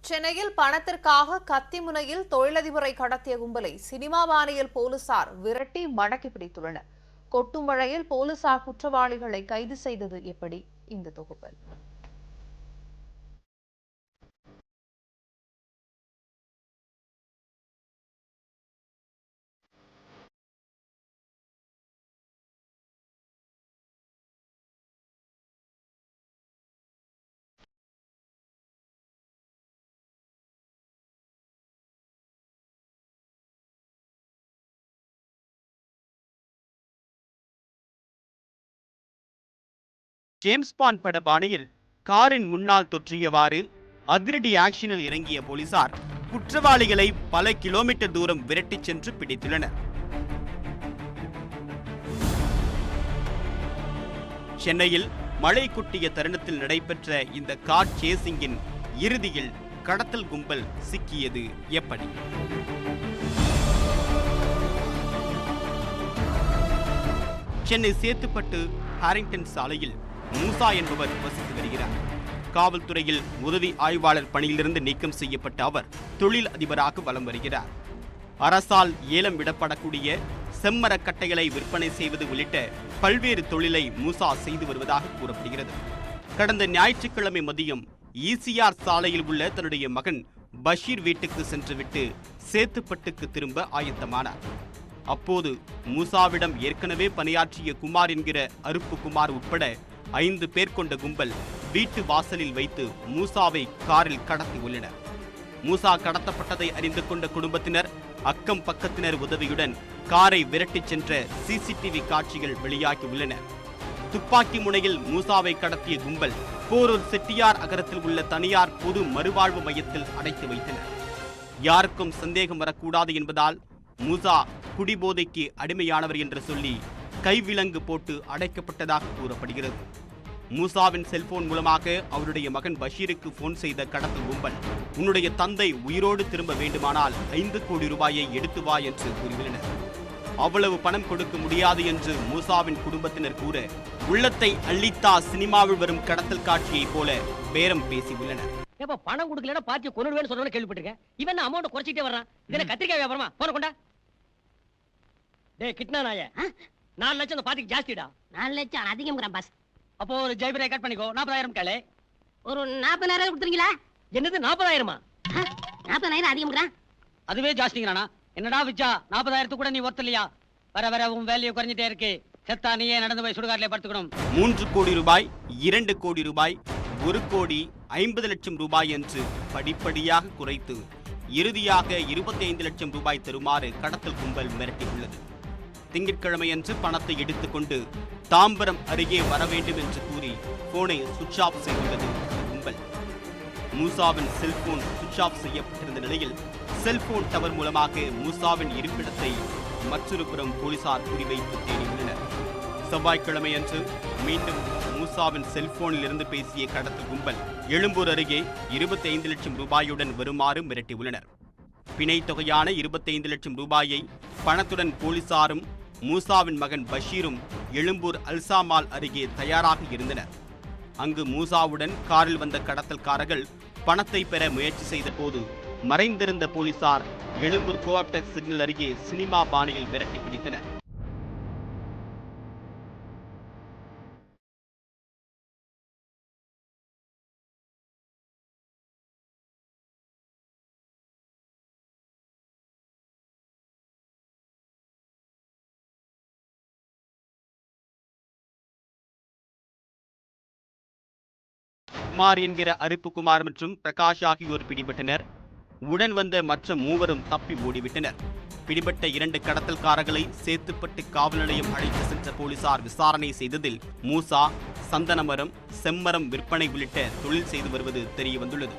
சென்னையில் பணத்திற்காக கத்திமுனையில் தொழிலதிபரை கடத்திய கும்பலை சினிமா பாணியில் போலீசார் விரட்டி மடக்கி பிடித்துள்ளனர். கொட்டும் மழையில் போலீசார் குற்றவாளிகளை கைது செய்தது எப்படி? இந்த தொகுப்பில் ஜேம்ஸ் பாண்ட் பட பாணியில் காரின் முன்னால் தொற்றியவாறு அதிரடி ஆக்ஷனில் இறங்கிய போலீசார் குற்றவாளிகளை பல கிலோமீட்டர் தூரம் விரட்டிச் சென்று பிடித்துள்ளனர். சென்னையில் மழை கொட்டிய தருணத்தில் நடைபெற்ற இந்த கார் சேசிங்கின் இறுதியில் கடத்தல் கும்பல் சிக்கியது எப்படி? சென்னை சேத்துப்பட்டு ஹாரிங்டன் சாலையில் மூசா என்பவர் வசித்து வருகிறார். காவல்துறையில் உதவி ஆய்வாளர் பணியிலிருந்து நீக்கம் செய்யப்பட்ட அவர் தொழில் அதிபராக வலம் வருகிறார். அரசால் ஏலம் விடப்படக்கூடிய செம்மரக் கட்டைகளை விற்பனை செய்வது உள்ளிட்ட பல்வேறு தொழிலை மூசா செய்து வருவதாக கூறப்படுகிறது. கடந்த ஞாயிற்றுக்கிழமை மதியம் ஈசிஆர் சாலையில் உள்ள தன்னுடைய மகன் பஷீர் வீட்டுக்கு சென்றுவிட்டு சேத்துப்பட்டுக்கு திரும்ப ஆயத்தமானார். அப்போது மூசாவிடம் ஏற்கனவே பணியாற்றிய குமார் என்கிற அருப்பு குமார் உட்பட 5 பேர் கொண்ட கும்பல் வீட்டு வாசலில் வைத்து மூசாவை காரில் கடத்தி உள்ளனர். மூசா கடத்தப்பட்டதை அறிந்து கொண்ட குடும்பத்தினர் அக்கம் பக்கத்தினர் உதவியுடன் காரை விரட்டிச் சென்ற சிசிடிவி காட்சிகள் வெளியாகி உள்ளன. துப்பாக்கி முனையில் மூசாவை கடத்திய கும்பல் போரூர் செட்டியார் அகரத்தில் உள்ள தனியார் பொது மறுவாழ்வு மையத்தில் அடைத்து வைத்தனர். யாருக்கும் சந்தேகம் வரக்கூடாது என்பதால் மூசா குடிபோதைக்கு அடிமையானவர் என்று சொல்லி கைவிலங்கு போட்டு அடைக்கப்பட்டதாக கூறப்படுகிறது. மூசாவின் செல்போன் மூலமாக அவருடைய மகன் பஷீருக்கு போன் செய்த கடத்தல் கும்பல், உன்னுடைய தந்தை உயிரோடு திரும்ப வேண்டுமானால் 5 கோடி ரூபாயை எடுத்து வா என்று கூறியுள்ளனர். அவ்வளவு பணம் கொடுக்க முடியாது என்று மூசாவின் குடும்பத்தினர் கூற, உள்ளத்தை அள்ளித்தா சினிமாவில் வரும் கடத்தல் காட்சியை போல பேரம் பேசியுள்ளனர். பணம் கொடுக்கலன்னா பாத்தி கொன்னுடுவேன்னு சொல்றேன்னு கேள்விப்பட்டிருக்கேன். இவன் அமௌண்ட் குறைச்சிட்டே வர்றான். இதெல்லாம் கத்திரிக்காய் வியாபாரமா? போன கொண்டா. டேய் கிட்னா நாயே, 4 லட்சம் அந்த பாத்திக்கு ஜாஸ்திடா. 4 லட்சம் அதிகம் பாஸ். அப்போ ஒரு ஜெய்பரை கட் பண்ணிக்கோ. 40,000 கேளு. ஒரு 40,000 கொடுத்துறீங்களா? என்னது 40,000மா? 40,000 அதிகம். அதுவே ஜாஸ்திங்கறானா? என்னடா விச்சா 40,000 கூட நீ ஒர்த் இல்லையா? வர வர உன் வேல்யூ குறைஞ்சிட்டே இருக்கு. செத்தா நீயே நடந்து போய் சுடுகாட்டிலே படுத்துக்கணும். 3 கோடி ரூபாய், 2 கோடி ரூபாய், 1 கோடி 50 லட்சம் ரூபாய் என்று படிப்படியாக குறைத்து இறுதியாக 25 லட்சம் ரூபாய் தருமாறு கடத்தல் கும்பல் மிரட்டியுள்ளது. திங்கட்கிழமையன்று பணத்தை எடுத்துக்கொண்டு தாம்பரம் அருகே வர வேண்டும் என்று கூறி போனை சுவிட்ச் ஆஃப் செய்துள்ளது கும்பல். மூசாவின் செல்போன் சுவிட்ச் ஆஃப் செய்யப்பட்டிருந்த நிலையில் செல்போன் டவர் மூலமாக மூசாவின் இருப்பிடத்தை மற்றொரு புறம் போலீசார் குறிவைத்து தேடியுள்ளனர். செவ்வாய்க்கிழமை அன்று மீண்டும் மூசாவின் செல்போனில் இருந்து பேசிய கடத்தல் கும்பல் எழும்பூர் அருகே 25 லட்சம் ரூபாயுடன் வருமாறு மிரட்டியுள்ளனர். பிணை தொகையான 25 லட்சம் ரூபாயை பணத்துடன் போலீசாரும் மூசாவின் மகன் பஷீரும் எழும்பூர் அல்சாமால் அருகே தயாராக இருந்தனர். அங்கு மூசாவுடன் காரில் வந்த கடத்தல்காரர்கள் பணத்தை பெற முயற்சி செய்த போது மறைந்திருந்த போலீசார் எழும்பூர் கோஆப்டெக்ஸ் சிக்னல் அருகே சினிமா பாணியில் விரட்டி பிடித்தனர். குமார் என்கிற அருப்பு குமார் மற்றும் பிரகாஷ் ஆகியோர் பிடிபட்டனர். உடன் வந்த மற்ற 3 தப்பி ஓடிவிட்டனர். பிடிபட்ட 2 கடத்தல்காரர்களை சேத்துப்பட்டு காவல் நிலையம் அழைத்து சென்ற போலீசார் விசாரணை செய்ததில் மூசா சந்தனமரம், செம்மரம் விற்பனை உள்ளிட்ட தொழில் செய்து வருவது தெரியவந்துள்ளது.